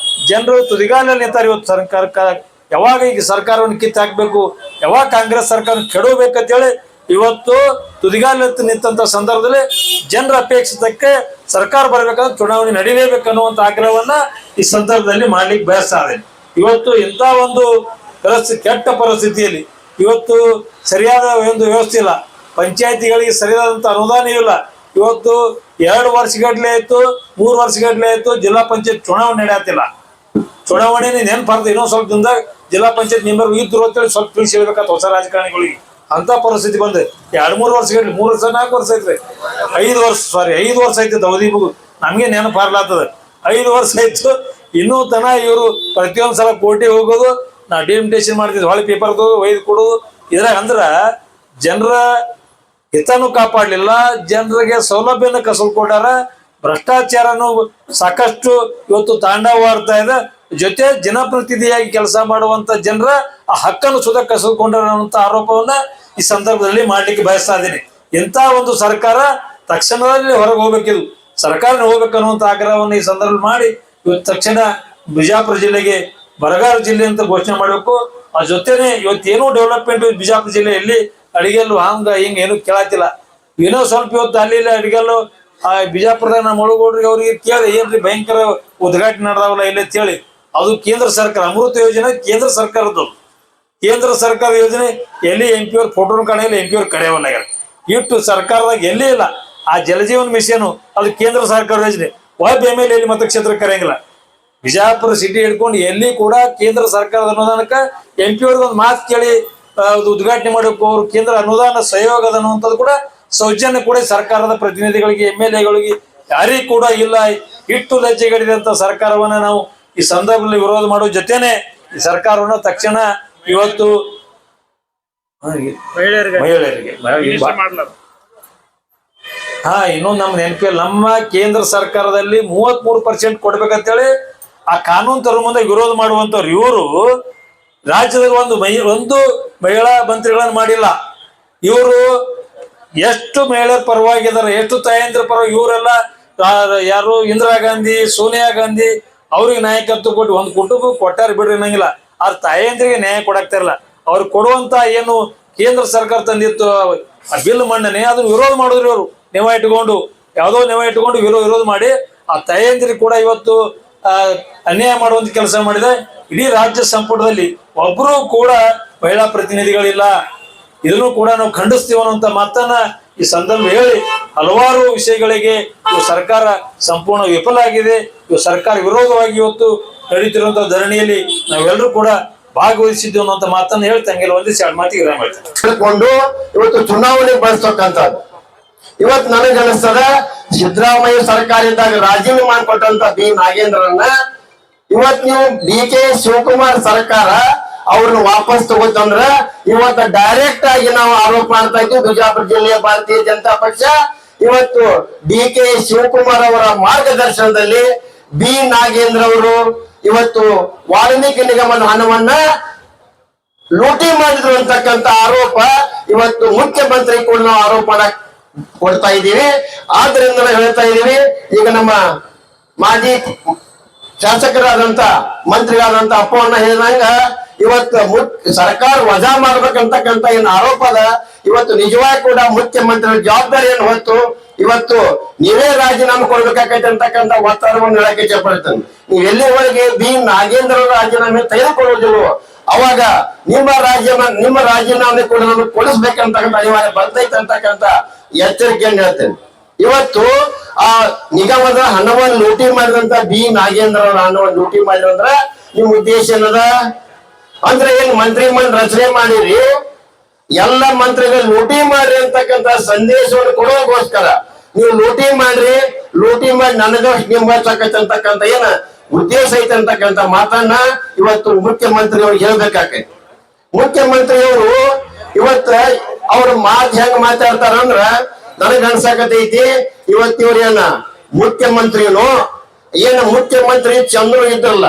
ಜನರು ತುದಿಗಾಲಲ್ಲಿ ನಿಂತಾರೆ. ಇವತ್ತು ಸರ್ಕಾರ ಯಾವಾಗ ಈಗ ಸರ್ಕಾರವನ್ನು ಕಿತ್ತು ಹಾಕ್ಬೇಕು, ಯಾವಾಗ ಕಾಂಗ್ರೆಸ್ ಸರ್ಕಾರ ಕೆಡಬೇಕಂತೇಳಿ ಇವತ್ತು ತುದಿಗಾಲಲ್ಲಿ ನಿಂತ ಸಂದರ್ಭದಲ್ಲಿ ಜನರ ಅಪೇಕ್ಷಿತಕ್ಕೆ ಸರ್ಕಾರ ಬರ್ಬೇಕಂದ್ರೆ ಚುನಾವಣೆ ನಡೀಲೇಬೇಕನ್ನುವಂತ ಆಗ್ರಹವನ್ನ ಈ ಸಂದರ್ಭದಲ್ಲಿ ಮಾಡ್ಲಿಕ್ಕೆ ಬಯಸ್ತಾ ಇದೆ. ಇವತ್ತು ಇಂಥ ಒಂದು ಕೆಟ್ಟ ಪರಿಸ್ಥಿತಿಯಲ್ಲಿ ಇವತ್ತು ಸರಿಯಾದ ಒಂದು ವ್ಯವಸ್ಥೆ ಇಲ್ಲ, ಪಂಚಾಯತಿಗಳಿಗೆ ಸರಿಯಾದಂತ ಅನುದಾನ ಇಲ್ಲ. ಇವತ್ತು 2 ವರ್ಷಗಟ್ಲೆ ಆಯ್ತು, 3 ವರ್ಷಗಟ್ಲೆ ಆಯ್ತು, ಜಿಲ್ಲಾ ಪಂಚಾಯತ್ ಚುನಾವಣೆ ನಡೆಯತ್ತಿಲ್ಲ. ಚುನಾವಣೆ ನೆನಪಾರ್ದು ಇನ್ನೊಂದು ಸ್ವಲ್ಪ ದಿನದಾಗ ಜಿಲ್ಲಾ ಪಂಚಾಯತ್ ಮೆಂಬರ್ ಇದ್ರು ಅಂತೇಳಿ ಸ್ವಲ್ಪ ತಿಳಿಸಿ ಹೇಳ್ಬೇಕಾದ ಹೊಸ ರಾಜಕಾರಣಿಗಳಿಗೆ. ಅಂತ ಪರಿಸ್ಥಿತಿ ಬಂದೆ 2-3 ವರ್ಷಗಟ್ಲೆ, 3 ವರ್ಷ 4 ವರ್ಷ ಐತ್ರಿ, 5 ವರ್ಷ ಐತಿ ಅವಧಿ ಮುಗು. ನಮ್ಗೆ ನೆನಪಾರ್ಲಾತದ 5 ವರ್ಷ ಆಯ್ತು. ಇನ್ನೂ ತನ ಇವರು ಪ್ರತಿಯೊಂದು ಸಲ ಕೋರ್ಟಿಗೆ ಹೋಗೋದು, ನಾ ಡಿಮಿಟೇಷನ್ ಮಾಡ್ತಿದ್ವಿ, ಹೊಳೆ ಪೇಪರ್ ಒಯ್ದು ಕೊಡೋದು. ಇದ್ರಾಗ ಅಂದ್ರ ಜನರ ಹಿತನೂ ಕಾಪಾಡಲಿಲ್ಲ, ಜನರಿಗೆ ಸೌಲಭ್ಯನ ಕಸಲ್ಕೊಂಡಾರ. ಭ್ರಷ್ಟಾಚಾರನು ಸಾಕಷ್ಟು ಇವತ್ತು ತಾಂಡವಾಡ್ತಾ ಇದೆ. ಜೊತೆ ಜನಪ್ರತಿನಿಧಿಯಾಗಿ ಕೆಲಸ ಮಾಡುವಂತ ಜನರ ಆ ಹಕ್ಕನ್ನು ಸುಧಾ ಕಸಲ್ಕೊಂಡಾರ ಅನ್ನುವಂತ ಆರೋಪವನ್ನ ಈ ಸಂದರ್ಭದಲ್ಲಿ ಮಾಡ್ಲಿಕ್ಕೆ ಬಯಸ್ತಾ ಇದ್ದೀನಿ. ಇಂಥ ಒಂದು ಸರ್ಕಾರ ತಕ್ಷಣದಲ್ಲಿ ಹೊರಗೆ ಹೋಗ್ಬೇಕಿದು, ಸರ್ಕಾರ ಹೋಗ್ಬೇಕನ್ನುವಂತ ಆಗ್ರಹವನ್ನು ಈ ಸಂದರ್ಭದಲ್ಲಿ ಮಾಡಿ ಇವತ್ತು ತಕ್ಷಣ ಬಿಜಾಪುರ ಜಿಲ್ಲೆಗೆ ಬರಗಾಲ ಜಿಲ್ಲೆ ಅಂತ ಘೋಷಣೆ ಮಾಡಬೇಕು. ಆ ಜೊತೆನೆ ಇವತ್ತೇನೋ ಡೆವಲಪ್ಮೆಂಟ್ ಬಿಜಾಪುರ ಜಿಲ್ಲೆಯಲ್ಲಿ ಅಡಿಗೆಲ್ಲು ಹಂಗ ಹಿಂಗ ಏನು ಕೇಳತ್ತಿಲ್ಲ. ಏನೋ ಸ್ವಲ್ಪ ಇವತ್ತು ಅಲ್ಲಿ ಇಲ್ಲಿ ಅಡಿಗೆಲ್ಲು ಆ ಬಿಜಾಪುರದ ನಮ್ಮ ಒಳಗೋಡ್ರಿಗೆ ಅವ್ರಿಗೆ ಕೇಳಿ ಏನ್ರಿ ಭಯಂಕರ ಉದ್ಘಾಟನೆ ನಡೆದಾವಲ್ಲ ಇಲ್ಲಿ ಅಂತ ಹೇಳಿ, ಅದು ಕೇಂದ್ರ ಸರ್ಕಾರ ಅಮೃತ ಯೋಜನೆ ಕೇಂದ್ರ ಸರ್ಕಾರದ್ದು. ಕೇಂದ್ರ ಸರ್ಕಾರ ಯೋಜನೆ ಎಲ್ಲಿ MP ಅವ್ರ ಫೋಟೋನು ಕಾಣಿಲ್ಲ, MP ಅವ್ರ ಕರೆಯವಲ್ಲ. ಇಟ್ಟು ಸರ್ಕಾರದಾಗ ಎಲ್ಲಿ ಇಲ್ಲ. ಆ ಜಲಜೀವನ್ ಮಿಷನ್ ಅದು ಕೇಂದ್ರ ಸರ್ಕಾರ ಯೋಜನೆ, MLA ಎಲ್ಲಿ ಮತಕ್ಷೇತ್ರ ಕರೆಯಂಗಿಲ್ಲ. ಬಿಜಾಪುರ ಸಿಟಿ ಹಿಡ್ಕೊಂಡು ಎಲ್ಲಿ ಕೂಡ ಕೇಂದ್ರ ಸರ್ಕಾರದ ಅನುದಾನಕ್ಕೆ MP ಅವ್ರಿಗೆ ಒಂದು ಮಾತು ಕೇಳಿ ಉದ್ಘಾಟನೆ ಮಾಡಬೇಕು. ಅವರು ಕೇಂದ್ರ ಅನುದಾನ ಸಹಯೋಗ ಅನ್ನುವಂಥದ್ದು ಕೂಡ ಸೌಜನ್ಯ ಕೂಡ ಸರ್ಕಾರದ ಪ್ರತಿನಿಧಿಗಳಿಗೆ MLAಗಳಿಗೆ ಯಾರಿಗೂ ಕೂಡ ಇಲ್ಲ. ಇಟ್ಟು ಲಜ್ಜೆಗಡಿದಂತ ಸರ್ಕಾರವನ್ನ ನಾವು ಈ ಸಂದರ್ಭದಲ್ಲಿ ವಿರೋಧ ಮಾಡೋ ಜೊತೆನೆ ಈ ಸರ್ಕಾರವನ್ನು ತಕ್ಷಣ ಇವತ್ತು ಮಹಿಳೆಯರಿಗೆ ಇನ್ನೊಂದು ನಮ್ಮ ನೆನಪಿಲ್ಲ, ನಮ್ಮ ಕೇಂದ್ರ ಸರ್ಕಾರದಲ್ಲಿ 33% ಕೊಡ್ಬೇಕಂತೇಳಿ ಆ ಕಾನೂನು ತರುವ ಮುಂದೆ ವಿರೋಧ ಮಾಡುವಂತವ್ರು ಇವರು ರಾಜ್ಯದಲ್ಲಿ ಒಂದು ಮಹಿಳಾ ಮಂತ್ರಿಗಳನ್ನ ಮಾಡಿಲ್ಲ. ಇವರು ಎಷ್ಟು ಮಹಿಳೆಯರ ಪರವಾಗಿದ್ದಾರೆ, ಎಷ್ಟು ತಾಯಂದ್ರ ಪರವಾಗಿ. ಇವರೆಲ್ಲ ಯಾರು ಇಂದಿರಾ ಗಾಂಧಿ, ಸೋನಿಯಾ ಗಾಂಧಿ ಅವ್ರಿಗೆ ನಾಯಕತ್ವ ಕೊಟ್ಟು ಒಂದು ಕುಟುಂಬ ಕೊಟ್ಟಾರ ಬಿಡ್ರಿ ಅನ್ನಂಗಿಲ್ಲ. ಆ ತಾಯಂದ್ರಿಗೆ ನ್ಯಾಯ ಕೊಡಾಕ್ತಾ ಇರಲ್ಲ. ಅವ್ರು ಕೊಡುವಂತ ಏನು ಕೇಂದ್ರ ಸರ್ಕಾರ ತಂದಿತ್ತು ಬಿಲ್ ಮಂಡನೆ ಅದನ್ನ ವಿರೋಧ ಮಾಡಿದ್ರು. ಇವರು ನೆವ ಇಟ್ಕೊಂಡು ಯಾವುದೋ ನೆವ ಇಟ್ಕೊಂಡು ವಿರೋಧ ಮಾಡಿ ಆ ತಾಯಂದ್ರಿಗೆ ಕೂಡ ಇವತ್ತು ಅನ್ಯಾಯ ಮಾಡುವಂತ ಕೆಲಸ ಮಾಡಿದೆ. ಇಡೀ ರಾಜ್ಯ ಸಂಪುಟದಲ್ಲಿ ಒಬ್ರು ಕೂಡ ಮಹಿಳಾ ಪ್ರತಿನಿಧಿಗಳಿಲ್ಲ. ಇದನ್ನು ಕೂಡ ನಾವು ಖಂಡಿಸ್ತೀವಿ ಅನ್ನುವಂತ ಮಾತನ್ನ ಈ ಸಂದರ್ಭ ಹೇಳಿ, ಹಲವಾರು ವಿಷಯಗಳಿಗೆ ಇವು ಸರ್ಕಾರ ಸಂಪೂರ್ಣ ವಿಫಲ ಆಗಿದೆ. ಇವು ಸರ್ಕಾರ ವಿರೋಧವಾಗಿ ಇವತ್ತು ನಡೀತಿರುವಂತಹ ಧರಣಿಯಲ್ಲಿ ನಾವೆಲ್ಲರೂ ಕೂಡ ಭಾಗವಹಿಸಿದ್ದು ಅನ್ನುವಂತ ಮಾತನ್ನ ಹೇಳ್ತಾ ಹಂಗೆಲ್ಲ ಒಂದಿಸಿ 2 ಮಾತಿಗೆ ವಿರಾಮ ಹೇಳ್ತಾರೆ. ತಿಳ್ಕೊಂಡು ಇವತ್ತು ಚುನಾವಣೆ ಬಳಸ್ತಕ್ಕಂಥದ್ದು. ಇವತ್ತು ನನಗೆ ಅನಿಸ್ತದ ಸಿದ್ದರಾಮಯ್ಯ ಸರ್ಕಾರ ಇದ್ದಾಗ ರಾಜೀನಾಮೆ ಮಾಡಿಕೊಟ್ಟಂತ ಬಿ ನಾಗೇಂದ್ರನ್ನ ಇವತ್ ನೀವು DK ಶಿವಕುಮಾರ್ ಸರ್ಕಾರ ಅವ್ರನ್ನ ವಾಪಸ್ ತಗೋತಂದ್ರ ಇವತ್ತು ಡೈರೆಕ್ಟ್ ಆಗಿ ನಾವು ಆರೋಪ ಮಾಡ್ತಾ ಇದ್ವಿ. ಬಿಜಾಪುರ ಜಿಲ್ಲೆಯ ಭಾರತೀಯ ಜನತಾ ಪಕ್ಷ ಇವತ್ತು DK ಶಿವಕುಮಾರ್ ಅವರ ಮಾರ್ಗದರ್ಶನದಲ್ಲಿ ಬಿ ನಾಗೇಂದ್ರ ಅವರು ಇವತ್ತು ವಾಲ್ಮೀಕಿ ನಿಗಮದ ಹಣವನ್ನ ಲೂಟಿ ಮಾಡಿದ್ರು ಅಂತಕ್ಕಂಥ ಆರೋಪ ಇವತ್ತು ಮುಖ್ಯಮಂತ್ರಿ ಕೂಡ ನಾವು ಆರೋಪ ಕೊಡ್ತಾ ಇದ್ದೀವಿ. ಆದ್ರಿಂದ ಹೇಳ್ತಾ ಇದ್ದೀವಿ, ಈಗ ನಮ್ಮ ಮಾಜಿ ಶಾಸಕರಾದಂತ ಮಂತ್ರಿಗಳಾದಂತ ಅಪ್ಪಣ್ಣ ಹೇಳಿದಂಗ ಇವತ್ತು ಸರ್ಕಾರ ವಜಾ ಮಾಡ್ಬೇಕಂತಕ್ಕಂತ ಏನ್ ಆರೋಪ ಅದ, ಇವತ್ತು ನಿಜವಾಗಿ ಕೂಡ ಮುಖ್ಯಮಂತ್ರಿ ಜವಾಬ್ದಾರಿಯನ್ನು ಹೊತ್ತು ಇವತ್ತು ನೀವೇ ರಾಜೀನಾಮೆ ಕೊಡ್ಬೇಕಾಗೈತೆ ಅಂತಕ್ಕಂಥ ಒತ್ತಡವನ್ನು ಹೇಳಕ್ಕೆ ಇಷ್ಟಪಡ್ತೇನೆ. ನೀವು ಎಲ್ಲಿವರೆಗೆ ಬಿ ನಾಗೇಂದ್ರ ರಾಜೀನಾಮೆ ತೆಗೆದುಕೊಳ್ಳುವುದಿಲ್ಲವೋ ಅವಾಗ ನಿಮ್ಮ ರಾಜೀನಾಮೆ ಕೂಡ ನಮಗೆ ಕೊಡಿಸ್ಬೇಕಂತಕ್ಕಂಥ ಅನಿವಾರ್ಯ ಬರ್ತೈತೆ ಅಂತಕ್ಕಂಥ ಎಚ್ಚರಿಕೆಯನ್ನು ಹೇಳ್ತೇನೆ. ಇವತ್ತು ಆ ನಿಗಮದ ಹಣವನ್ನು ಲೂಟಿ ಮಾಡಿದಂತ ಬಿ ನಾಗೇಂದ್ರ ಅವರ ಹಣವನ್ನು ಲೂಟಿ ಮಾಡಿದ್ರ ನಿಮ್ ಉದ್ದೇಶ ಏನದ ಅಂದ್ರೆ ಏನ್ ಮಂತ್ರಿ ಮಂಡಲ ರಚನೆ ಮಾಡಿರಿ, ಎಲ್ಲ ಮಂತ್ರಿಗಳು ಲೂಟಿ ಮಾಡ್ರಿ ಅಂತಕ್ಕಂಥ ಸಂದೇಶವನ್ನು ಕೊಡೋಗೋಸ್ಕರ ನೀವು ಲೂಟಿ ಮಾಡಿ ನನಗಷ್ಟು ನಿಂಬಾಚಕೈತೆ ಅಂತಕ್ಕಂಥ ಏನ ಉದ್ದೇಶ ಐತೆ ಅಂತಕ್ಕಂಥ ಮಾತನ್ನ ಇವತ್ತು ಮುಖ್ಯಮಂತ್ರಿ ಅವ್ರಿಗೆ ಹೇಳ್ಬೇಕಾಕೈತಿ. ಮುಖ್ಯಮಂತ್ರಿಯವರು ಇವತ್ತ ಅವ್ರ ಮಾತು ಹೆಂಗ್ ಮಾತಾಡ್ತಾರಂದ್ರ ನನಗ್ ಅನ್ಸಾಕತೈತಿ ಇವತ್ತಿವ್ರೇನ ಮುಖ್ಯಮಂತ್ರಿನು ಏನ ಮುಖ್ಯಮಂತ್ರಿ ಚಂದ್ರು ಇದ್ರಲ್ಲ,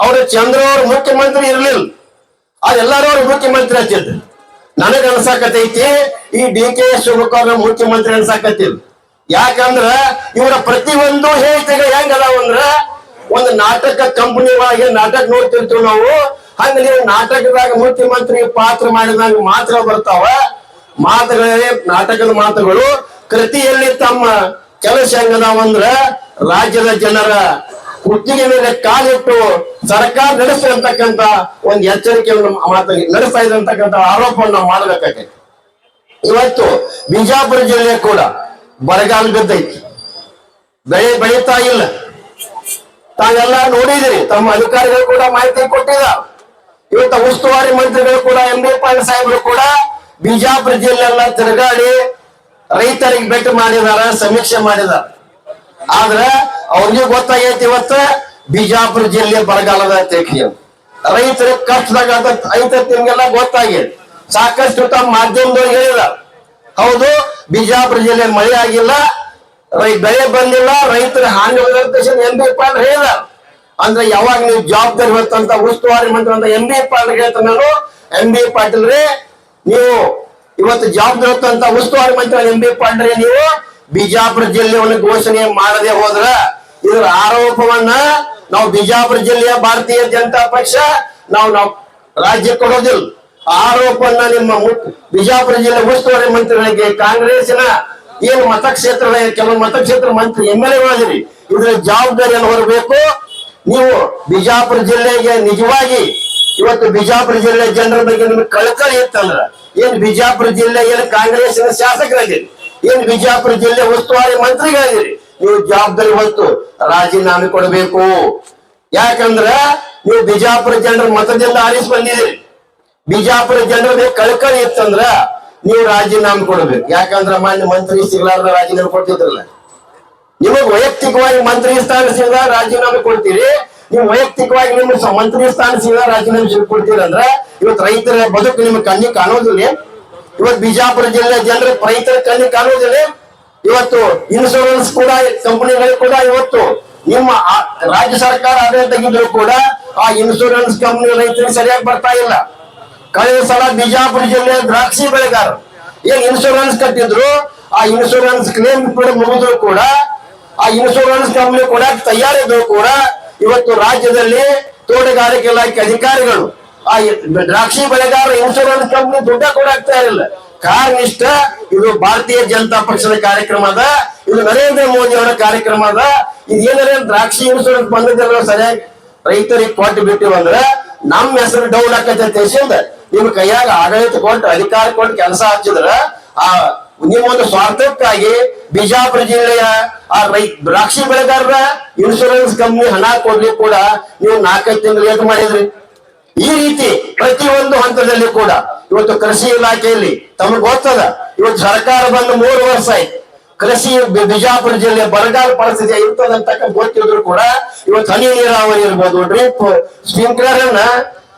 ಅವ್ರ ಚಂದ್ರ ಅವ್ರ ಮುಖ್ಯಮಂತ್ರಿ ಇರ್ಲಿಲ್ಲ, ಅದೆಲ್ಲಾರು ಅವ್ರ ಮುಖ್ಯಮಂತ್ರಿ ಹಚ್ಚಿದ್ರು. ನನಗ ಅನ್ಸಾಕತೈತಿ ಈ ಡಿ ಕೆ ಶಿವಕುಮಾರ್ ಮುಖ್ಯಮಂತ್ರಿ ಅನ್ಸಾಕತ್ತಿಲ್ಲ. ಯಾಕಂದ್ರ ಇವರ ಪ್ರತಿಯೊಂದು ಹೇಳಿಕೆಗಳು ಹೆಂಗ ಅದಾವಂದ್ರ ಒಂದು ನಾಟಕ ಕಂಪನಿ ಒಳಗೆ ನಾಟಕ ನೋಡ್ತಿರ್ತೀವಿ ನಾವು. ಹಂಗ ನೀವು ನಾಟಕದಾಗ ಮುಖ್ಯಮಂತ್ರಿ ಪಾತ್ರ ಮಾಡಿದಾಗ ಮಾತ್ರ ಬರ್ತಾವ ಮಾತುಗಳೇ ನಾಟಕದ ಮಾತುಗಳು. ಕೃತಿಯಲ್ಲಿ ತಮ್ಮ ಕೆಲಸ ಹೆಂಗದಾವಂದ್ರ ರಾಜ್ಯದ ಜನರ ಕುತ್ತಿಗೆ ಮೇಲೆ ಕಾಲಿಟ್ಟು ಸರ್ಕಾರ ನಡೆಸ್ತಕ್ಕಂತ ಒಂದು ಎಚ್ಚರಿಕೆಯನ್ನು ಮಾತು ನಡೆಸ್ತಾ ಇದೆ ಅಂತಕ್ಕಂಥ ಆರೋಪವನ್ನು ನಾವು ಮಾಡಬೇಕಾಗೈತಿ. ಇವತ್ತು ಬಿಜಾಪುರ ಜಿಲ್ಲೆ ಕೂಡ ಬರಗಾಲ ಬಿದ್ದೈತಿ, ಬೆಳೆ ಬೆಳೀತಾ ಇಲ್ಲ. ತಾವೆಲ್ಲ ನೋಡಿದಿರಿ, ತಮ್ಮ ಅಧಿಕಾರಿಗಳು ಕೂಡ ಮಾಹಿತಿ ಕೊಟ್ಟಿದ. ಇವತ್ತು ಉಸ್ತುವಾರಿ ಮಂತ್ರಿಗಳು ಕೂಡ ಎಂ ಬಿ ಪಾಟೀಲ್ ಸಾಹೇಬರು ಕೂಡ ಬಿಜಾಪುರ ಜಿಲ್ಲೆಲ್ಲ ತಿರುಗಾಡಿ ರೈತರಿಗೆ ಭೇಟಿ ಮಾಡಿದಾರ, ಸಮೀಕ್ಷೆ ಮಾಡಿದಾರ. ಆದ್ರ ಅವ್ರಿಗೆ ಗೊತ್ತಾಗೈತಿ ಇವತ್ತ ಬಿಜಾಪುರ ಜಿಲ್ಲೆ ಬರಗಾಲದ ತೆಕ್ಕಿ ರೈತರ ಕಷ್ಟದಾಗ ಐತತ್ ನಿಮ್ಗೆಲ್ಲ ಗೊತ್ತಾಗೈತಿ. ಸಾಕಷ್ಟು ತಮ್ಮ ಮಾಧ್ಯಮದವ್ರು ಹೇಳಿದ, ಹೌದು ಬಿಜಾಪುರ ಜಿಲ್ಲೆ ಮಳೆ ಆಗಿಲ್ಲ, ಬೆಳೆ ಬಂದಿಲ್ಲ, ರೈತರ ಹಾನಿ ಎಂ ಬಿ ಪಾಟೀಲ್ ಹೇಳಿದ. ಅಂದ್ರೆ ಯಾವಾಗ ನೀವು ಜವಾಬ್ದಾರಿ ಹೊತ್ತಂತ ಉಸ್ತುವಾರಿ ಮಂತ್ರಿ ಅಂತ ಎಂ ಬಿ ಪಾಟೀಲ್ ಹೇಳ್ತಾನೆ ನಾನು, ಎಂ ಬಿ ಪಾಟೀಲ್ ರೇ ನೀವು ಇವತ್ತು ಜವಾಬ್ದಾರಿ ಹೊತ್ತಂತ ಉಸ್ತುವಾರಿ ಮಂತ್ರಿ ಎಂ ಬಿ ಪಾಟೀಲ್ ರೇ ನೀವು ಬಿಜಾಪುರ ಜಿಲ್ಲೆಯನ್ನು ಘೋಷಣೆ ಮಾಡದೆ ಹೋದ್ರ ಇದರ ಆರೋಪವನ್ನ ನಾವು ಬಿಜಾಪುರ ಜಿಲ್ಲೆಯ ಭಾರತೀಯ ಜನತಾ ಪಕ್ಷ ನಾವು ರಾಜ್ಯ ಕೊಡೋದಿಲ್ಲ. ಆರೋಪವನ್ನ ನಿಮ್ಮ ಬಿಜಾಪುರ ಜಿಲ್ಲೆ ಉಸ್ತುವಾರಿ ಮಂತ್ರಿಗಳಿಗೆ ಕಾಂಗ್ರೆಸ್ಸಿನ ಏನು ಮತಕ್ಷೇತ್ರದ ಕೆಲವು ಮತಕ್ಷೇತ್ರ ಮಂತ್ರಿ ಎಂ ಎಲ್ ಎಗಳಿರಿ, ಇದರ ಜವಾಬ್ದಾರಿಯನ್ನು ಹೊರಬೇಕು. ನೀವು ಬಿಜಾಪುರ ಜಿಲ್ಲೆಗೆ ನಿಜವಾಗಿ ಇವತ್ತು ಬಿಜಾಪುರ ಜಿಲ್ಲೆ ಜನರ ಬಗ್ಗೆ ನಿಮ್ಗೆ ಕಳಕಳಿ ಇತ್ತಂದ್ರ ಏನ್ ಬಿಜಾಪುರ ಜಿಲ್ಲೆ ಏನು ಕಾಂಗ್ರೆಸ್ಸಿನ ಶಾಸಕರಾಗಿರಿ, ಏನ್ ಬಿಜಾಪುರ ಜಿಲ್ಲೆ ಉಸ್ತುವಾರಿ ಮಂತ್ರಿಗಳಿರಿ, ನೀವು ಜವಾಬ್ದಾರಿ ಹೊತ್ತು ರಾಜೀನಾಮೆ ಕೊಡಬೇಕು. ಯಾಕಂದ್ರ ನೀವು ಬಿಜಾಪುರ ಜನರ ಮತದಿಂದ ಆರಿಸಿ ಬಂದಿದ್ದೀರಿ. ಬಿಜಾಪುರ ಜನರಿಗೆ ಕಳಕಳಿ ಇತ್ತಂದ್ರ ನೀವು ರಾಜೀನಾಮೆ ಕೊಡ್ಬೇಕು. ಯಾಕಂದ್ರ ಮಾನ್ಯ ಮಂತ್ರಿ ಸಿಗ್ಲಾರ್ದ ರಾಜೀನಾಮೆ ಕೊಡ್ತಿದ್ರಲ್ಲ, ನಿಮಗ್ ವೈಯಕ್ತಿಕವಾಗಿ ಮಂತ್ರಿ ಸ್ಥಾನ ಸಿಗದ ರಾಜೀನಾಮೆ ಕೊಡ್ತೀರಿ. ನೀವು ವೈಯಕ್ತಿಕವಾಗಿ ನಿಮ್ಮ ಮಂತ್ರಿ ಸ್ಥಾನ ಸಿಗದ ರಾಜೀನಾಮೆ ಕೊಡ್ತೀರಿ ಅಂದ್ರ ಇವತ್ತು ರೈತರ ಬದುಕು ನಿಮ್ಗೆ ಕಣ್ಣಿಗೆ ಕಾಣೋದಿಲ್ಲ. ಇವತ್ತು ಬಿಜಾಪುರ ಜಿಲ್ಲೆ ಜನರ ರೈತರ ಕಣ್ಣಿಗೆ ಕಾಣೋದಿಲ್ಲ. ಇವತ್ತು ಇನ್ಶೂರೆನ್ಸ್ ಕೂಡ ಕಂಪನಿಗಳು ಕೂಡ ಇವತ್ತು ನಿಮ್ಮ ರಾಜ್ಯ ಸರ್ಕಾರ ಆಡಳಿತ ತೆಗೆದ್ರು ಕೂಡ ಆ ಇನ್ಶೂರೆನ್ಸ್ ಕಂಪನಿ ರೈತರಿಗೆ ಸರಿಯಾಗಿ ಬರ್ತಾ ಇಲ್ಲ. ಕಳೆದ ಸಲ ಬಿಜಾಪುರ ಜಿಲ್ಲೆ ದ್ರಾಕ್ಷಿ ಬೆಳೆಗಾರ ಏನ್ ಇನ್ಶೂರೆನ್ಸ್ ಕಟ್ಟಿದ್ರು, ಆ ಇನ್ಶೂರೆನ್ಸ್ ಕ್ಲೇಮ್ ಕೂಡ ಮುಗಿದ್ರು ಕೂಡ ಆ ಇನ್ಶೂರೆನ್ಸ್ ಕಂಪನಿ ಕೂಡ ತಯಾರಿದ್ರು ಕೂಡ ಇವತ್ತು ರಾಜ್ಯದಲ್ಲಿ ತೋಟಗಾರಿಕೆ ಇಲಾಖೆ ಅಧಿಕಾರಿಗಳು ಆ ದ್ರಾಕ್ಷಿ ಬೆಳೆಗಾರ ಇನ್ಶೂರೆನ್ಸ್ ಕಂಪನಿ ದುಡ್ಡ ಕೂಡ ಆಗ್ತಾ ಇರಲಿಲ್ಲ. ಕಾರಣ ಇಷ್ಟ, ಇದು ಭಾರತೀಯ ಜನತಾ ಪಕ್ಷದ ಕಾರ್ಯಕ್ರಮ ಅದ, ಇದು ನರೇಂದ್ರ ಮೋದಿ ಅವರ ಕಾರ್ಯಕ್ರಮ ಅದ. ಇದೇನಾರ ದ್ರಾಕ್ಷಿ ಇನ್ಶೂರೆನ್ಸ್ ಬಂದಿದ್ದೆಲ್ಲ ಸರಿಯಾಗಿ ರೈತರಿಗೆ ಕೊಟ್ಟು ಬಿಟ್ಟಿವಂದ್ರ ನಮ್ಮ ಹೆಸರು ಡೌನ್ ಆಕತ್ತೆ ತಿಳಿಸಿಂದ ನಿಮ್ ಕೈಯಾಗ ಆಡಳಿತ ಕೊಟ್ಟು ಅಧಿಕಾರ ಕೊಟ್ಟು ಕೆಲಸ ಹಚ್ಚಿದ್ರ ಆ ನಿಮ್ಮೊಂದು ಸ್ವಾರ್ಥಕ್ಕಾಗಿ ಬಿಜಾಪುರ ಜಿಲ್ಲೆಯ ಆ ದ್ರಾಕ್ಷಿ ಬೆಳೆಗಾರರ ಇನ್ಶೂರೆನ್ಸ್ ಕಂಪ್ನಿ ಹಣ ಕೊಡ್ಲಿಕ್ಕೆ ಕೂಡ ನೀವು 4 ತಿಂಗಳು ಲೇಟ್ ಮಾಡಿದ್ರಿ. ಈ ರೀತಿ ಪ್ರತಿಯೊಂದು ಹಂತದಲ್ಲಿ ಕೂಡ ಇವತ್ತು ಕೃಷಿ ಇಲಾಖೆಯಲ್ಲಿ ತಮಗೆ ಗೊತ್ತದ, ಇವತ್ತು ಸರ್ಕಾರ ಬಂದು 3 ವರ್ಷ ಆಯ್ತು. ಕೃಷಿ ಬಿಜಾಪುರ ಜಿಲ್ಲೆ ಬರಗಾಲ ಪರಿಸ್ಥಿತಿ ಇರ್ತದಂತ ಗೊತ್ತಿದ್ರು ಕೂಡ ಇವತ್ತು ಹನಿ ನೀರಾವರಿ ಇರ್ಬೋದು, ಡ್ರಿಪ್ ಸ್ಪ್ರಿಂಕ್ಲರ್ ಅನ್ನ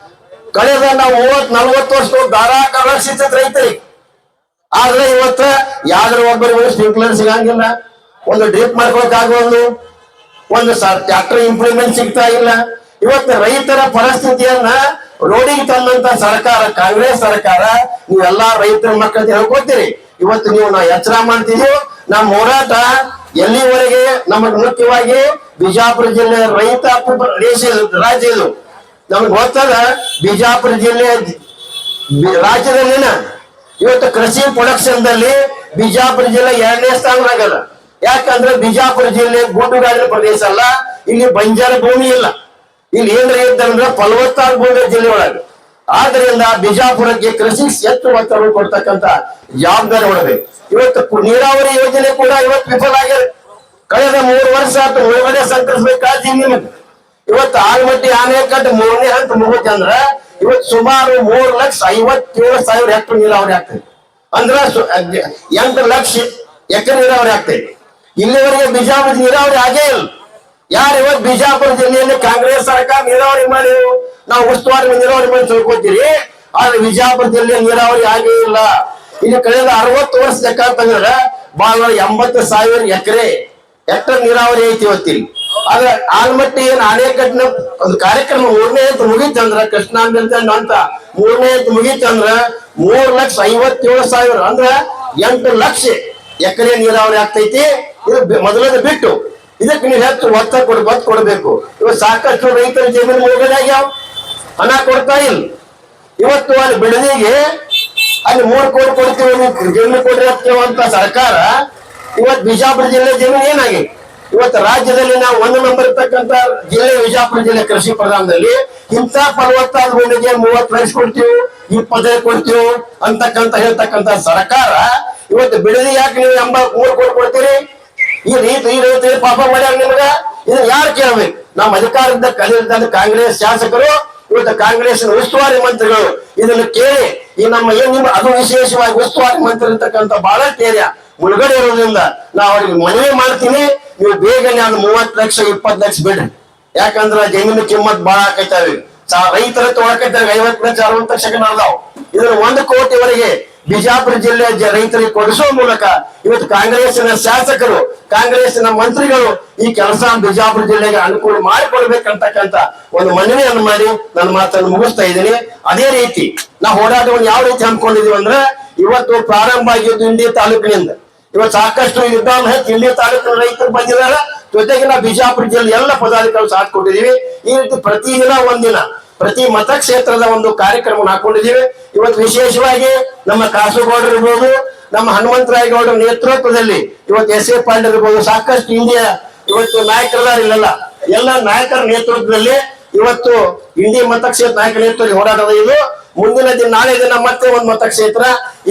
ಕಳೆದ ನಾವು 30-40 ವರ್ಷ ಧಾರಾಕಾರ ರಕ್ಷಿಸಿದ ರೈತರಿಗೆ. ಆದ್ರೆ ಇವತ್ತು ಯಾವ್ದ್ರ ಒಬ್ಬರಿಗೆ ಸ್ಪ್ರಿಂಕ್ಲರ್ ಸಿಗಂಗಿಲ್ಲ, ಒಂದು ಡ್ರಿಪ್ ಮಾಡ್ಕೊಳಕ್ ಆಗೋದು, ಒಂದು ಟ್ರಾಕ್ಟರ್ ಇಂಪ್ಲಿಮೆಂಟ್ ಸಿಗ್ತಾ ಇಲ್ಲ. ಇವತ್ತು ರೈತರ ಪರಿಸ್ಥಿತಿಯನ್ನ ರೋಡಿಗೆ ತಂದಂತ ಸರ್ಕಾರ ಕಾಂಗ್ರೆಸ್ ಸರ್ಕಾರ. ನೀವೆಲ್ಲಾ ರೈತರ ಮಕ್ಕಳ ಹೇಳ್ಕೊತೀರಿ. ಇವತ್ತು ನೀವು ನಾವು ಎಚ್ಚರ ಮಾಡ್ತೀವಿ. ನಮ್ಮ ಹೋರಾಟ ಎಲ್ಲಿವರೆಗೆ ನಮಗ್ ಮುಖ್ಯವಾಗಿ ಬಿಜಾಪುರ ಜಿಲ್ಲೆ ರೈತ ರಾಜ್ಯ ಇದು ನಮಗ್ ಗೊತ್ತದ. ಬಿಜಾಪುರ ಜಿಲ್ಲೆ ರಾಜ್ಯದಲ್ಲಿನ ಇವತ್ತು ಕೃಷಿ ಪ್ರೊಡಕ್ಷನ್ ದಲ್ಲಿ ಬಿಜಾಪುರ ಜಿಲ್ಲೆ 2ನೇ ಸ್ಥಾನದಾಗದ. ಯಾಕಂದ್ರೆ ಬಿಜಾಪುರ ಜಿಲ್ಲೆ ಗುಡ್ಡುಗಾಡಿನ ಪ್ರದೇಶ ಅಲ್ಲ, ಇಲ್ಲಿ ಬಂಜಾರ ಭೂಮಿ ಇಲ್ಲ. ಇಲ್ಲಿ ಏನ್ರ ಇದ್ದಂದ್ರೆ ಫಲವತ್ತಾದ ಭೂಮಿ ಜಿಲ್ಲೆ ಒಳಗೆ. ಆದ್ರಿಂದ ಬಿಜಾಪುರಕ್ಕೆ ಕೃಷಿ ಹೆಚ್ಚು ಒತ್ತಡ ಕೊಡ್ತಕ್ಕಂತ ಜವಾಬ್ದಾರಿ ಹೊಡಬೇಕು. ಇವತ್ತು ನೀರಾವರಿ ಯೋಜನೆ ಕೂಡ ಇವತ್ತು ವಿಫಲ ಆಗಿದೆ. ಕಳೆದ 3 ವರ್ಷ ಆಯ್ತು ಒಳಗಡೆ ಸಂಕರಿಸಬೇಕಾಗಿ ನಿಮಗೆ. ಇವತ್ತು ಆಲಮಟ್ಟಿ ಆನೆಕಟ್ಟು 3ನೇ ಹಂತ ಮುಗುತ್ತಂದ್ರ ಇವತ್ತು ಸುಮಾರು 3,57,000 ಹೆಕ್ಟರ್ ನೀರಾವರಿ ಆಗ್ತದೆ. ಅಂದ್ರ 8 ಲಕ್ಷ ಎಕರೆ ನೀರಾವರಿ ಆಗ್ತದೆ. ಇಲ್ಲಿವರೆಗೆ ಬಿಜಾಪುರ ನೀರಾವರಿ ಆಗೇ ಇಲ್ಲ. ಯಾರು ಇವತ್ತು ಬಿಜಾಪುರ ಜಿಲ್ಲೆಯಲ್ಲಿ ಕಾಂಗ್ರೆಸ್ ಸರ್ಕಾರ ನೀರಾವರಿ ಮಾಡಿ ನಾವು ಉಸ್ತುವಾರಿ ನೀರಾವರಿ ಮಾಡಿ ತಿಳ್ಕೊತೀರಿ. ಆದ್ರೆ ಬಿಜಾಪುರ ಜಿಲ್ಲೆ ನೀರಾವರಿ ಆಗೇ ಇಲ್ಲ. ಇಲ್ಲಿ ಕಳೆದ 60 ವರ್ಷ ಲೆಕ್ಕ ತಂದ್ರೆ 80,000 ಹೆಕ್ಟರ್ ನೀರಾವರಿ ಐತಿ ಇವತ್ತಿಲ್ಲಿ. ಆದ್ರೆ ಆಲ್ಮಟ್ಟಿ ಏನ್ ಅಣೆಕಟ್ಟಿನ ಒಂದು ಕಾರ್ಯಕ್ರಮ 3ನೇ ಹಂತ ಮುಗೀತಂದ್ರ ಕೃಷ್ಣಾಂಬಿತ ಅಂತ 3ನೇ ಹಂತ ಮುಗೀತಂದ್ರ 3,57,000 ಅಂದ್ರ 8 ಲಕ್ಷ ಎಕರೆ ನೀರಾವರಿ ಆಗ್ತೈತಿ. ಇದು ಮೊದಲದ ಬಿಟ್ಟು ಇದಕ್ಕೆ ನೀವು ಹೆಚ್ಚು ಒತ್ತ ಕೊಡಬೇಕು. ಇವತ್ತು ಸಾಕಷ್ಟು ರೈತರ ಜಮೀನು ಮುಳುಗಡೆ ಆಗ್ಯಾವ, ಹಣ ಕೊಡ್ತಾ ಇಲ್ಲ. ಇವತ್ತು ಅಲ್ಲಿ ಬಿಡದಿಗೆ ಅಲ್ಲಿ 3 ಕೋಟಿ ಕೊಡ್ತೀವಿ ಜಮೀನು ಕೊಡ್ರಿ ಅಂತ ಸರ್ಕಾರ ಇವತ್ತು ಬಿಜಾಪುರ ಜಿಲ್ಲೆ ಜಮೀನು ಏನಾಗಿದೆ? ಇವತ್ತು ರಾಜ್ಯದಲ್ಲಿ ನಾವು 1 ನಂಬರ್ ಇರ್ತಕ್ಕಂತ ಜಿಲ್ಲೆ ವಿಜಯಪುರ ಜಿಲ್ಲೆ ಕೃಷಿ ಪ್ರಧಾನದಲ್ಲಿ ಇಂಥ ಫಲವತ್ತಾದ ಭೂಮಿಗೆ 30 ಲಕ್ಷ ಕೊಡ್ತೀವಿ, 25 ಕೊಡ್ತೀವಿ ಅಂತಕ್ಕಂತ ಹೇಳ್ತಕ್ಕಂತ ಸರ್ಕಾರ ಇವತ್ತು ಬಿಡದಿ ಯಾಕೆ ನೀವು 83 ಕೋಟಿ ಕೊಡ್ತೀರಿ? ಈ ರೀತಿ ಪಾಪ ಮಾಡ್ಯಾರ ನಿಮ್ಗ. ಇದನ್ನ ಯಾರು ಕೇಳ್ಬೇಕು? ನಮ್ಮ ಅಧಿಕಾರದಿಂದ ಕಲಿತ ಕಾಂಗ್ರೆಸ್ ಶಾಸಕರು ಇವತ್ತು ಕಾಂಗ್ರೆಸ್ ಉಸ್ತುವಾರಿ ಮಂತ್ರಿಗಳು ಇದನ್ನ ಕೇಳಿ ಈ ನಮ್ಮ ನಿಮ್ಮ ಅದು ವಿಶೇಷವಾಗಿ ಉಸ್ತುವಾರಿ ಮಂತ್ರಿ ಇರ್ತಕ್ಕಂಥ ಬಹಳಷ್ಟು ಏರಿಯಾ ಮುಳುಗಡೆ ಇರೋದ್ರಿಂದ ನಾವು ಅವ್ರಿಗೆ ಮನವಿ ಮಾಡ್ತೀನಿ, ನೀವು ಬೇಗನೆ ಅದು 30 ಲಕ್ಷ 20 ಲಕ್ಷ ಬಿಡ್ರಿ. ಯಾಕಂದ್ರ ಜಮೀನು ಕಿಮ್ಮತ್ ಬಹಳ ಆಕೈತಾವೆ. ರೈತರ ತೊಳಕೈತಾವೆ 50 ಲಕ್ಷ 60 ಲಕ್ಷ ನಡೆದಾವ್. ಇದನ್ನ 1 ಕೋಟಿವರೆಗೆ ಬಿಜಾಪುರ ಜಿಲ್ಲೆಯ ರೈತರಿಗೆ ಕೊಡಿಸುವ ಮೂಲಕ ಇವತ್ತು ಕಾಂಗ್ರೆಸ್ಸಿನ ಶಾಸಕರು ಕಾಂಗ್ರೆಸ್ಸಿನ ಮಂತ್ರಿಗಳು ಈ ಕೆಲಸ ಬಿಜಾಪುರ ಜಿಲ್ಲೆಗೆ ಅನುಕೂಲ ಮಾಡಿಕೊಡ್ಬೇಕಂತಕ್ಕಂತ ಒಂದು ಮನವಿಯನ್ನು ಮಾಡಿ ನನ್ನ ಮಾತನ್ನು ಮುಗಿಸ್ತಾ ಇದ್ದೀನಿ. ಅದೇ ರೀತಿ ನಾವು ಹೋರಾಟವನ್ನು ಯಾವ ರೀತಿ ಹಮ್ಮಿಕೊಂಡಿದೀವಿ ಅಂದ್ರೆ ಇವತ್ತು ಪ್ರಾರಂಭ ಆಗಿದ್ದು ಇಂಡಿ ತಾಲೂಕಿನಿಂದ ಇವತ್ತು ಸಾಕಷ್ಟು ಯುದ್ಧವನ್ನು ಹೆಚ್ಚು ಇಂಡಿ ತಾಲೂಕಿನ ರೈತರು ಬಂದಿದ್ದಾರೆ. ಜೊತೆಗೆ ನಾವು ಬಿಜಾಪುರ ಜಿಲ್ಲೆ ಎಲ್ಲ ಪದಾಧಿಕಾರಿಗಳು ಸಾಥ್ ಕೊಟ್ಟಿದ್ದೀವಿ. ಈ ರೀತಿ ಪ್ರತಿದಿನ ಒಂದಿನ ಪ್ರತಿ ಮತಕ್ಷೇತ್ರದ ಒಂದು ಕಾರ್ಯಕ್ರಮ ಹಾಕೊಂಡಿದ್ದೀವಿ. ಇವತ್ತು ವಿಶೇಷವಾಗಿ ನಮ್ಮ ಕಾಸುಗೌಡರು ಇರ್ಬೋದು, ನಮ್ಮ ಹನುಮಂತರಾಯಗೌಡರ ನೇತೃತ್ವದಲ್ಲಿ ಇವತ್ತು S.A. ಪಾಂಡೆ ಇರ್ಬೋದು, ಸಾಕಷ್ಟು ಇಂಡಿಯಾ ಇವತ್ತು ನಾಯಕರಿದ್ದಾರೆ. ಇಲ್ಲೆಲ್ಲ ಎಲ್ಲ ನಾಯಕರ ನೇತೃತ್ವದಲ್ಲಿ ಇವತ್ತು ಇಂಡಿ ಮತಕ್ಷೇತ್ರ ನಾಯಕರ ನೇತೃತ್ವದಲ್ಲಿ ಹೋರಾಟದ ಇದು. ಮುಂದಿನ ದಿನ ನಾಳೆ ದಿನ ಮತ್ತೆ ಒಂದು ಮತಕ್ಷೇತ್ರ.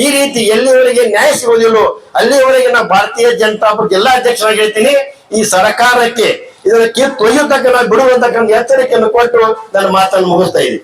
ಈ ರೀತಿ ಎಲ್ಲಿವರೆಗೆ ನ್ಯಾಯ ಸಿಗೋದಿಲ್ಲೋ ಅಲ್ಲಿವರೆಗೆ ನಾವು ಭಾರತೀಯ ಜನತಾ ಪಕ್ಷ ಜಿಲ್ಲಾಧ್ಯಕ್ಷರಾಗಿ ಹೇಳ್ತೀನಿ. ಈ ಸರ್ಕಾರಕ್ಕೆ ಇದನ್ನ ಕಿತ್ತು ಒಯ್ಯತಕ್ಕ ಬಿಡುವಂತಕ್ಕಂಥ ಎಚ್ಚರಿಕೆಯನ್ನು ಕೊಟ್ಟು ನನ್ನ ಮಾತನ್ನು ಮುಗಿಸ್ತಾ ಇದ್ದೀನಿ.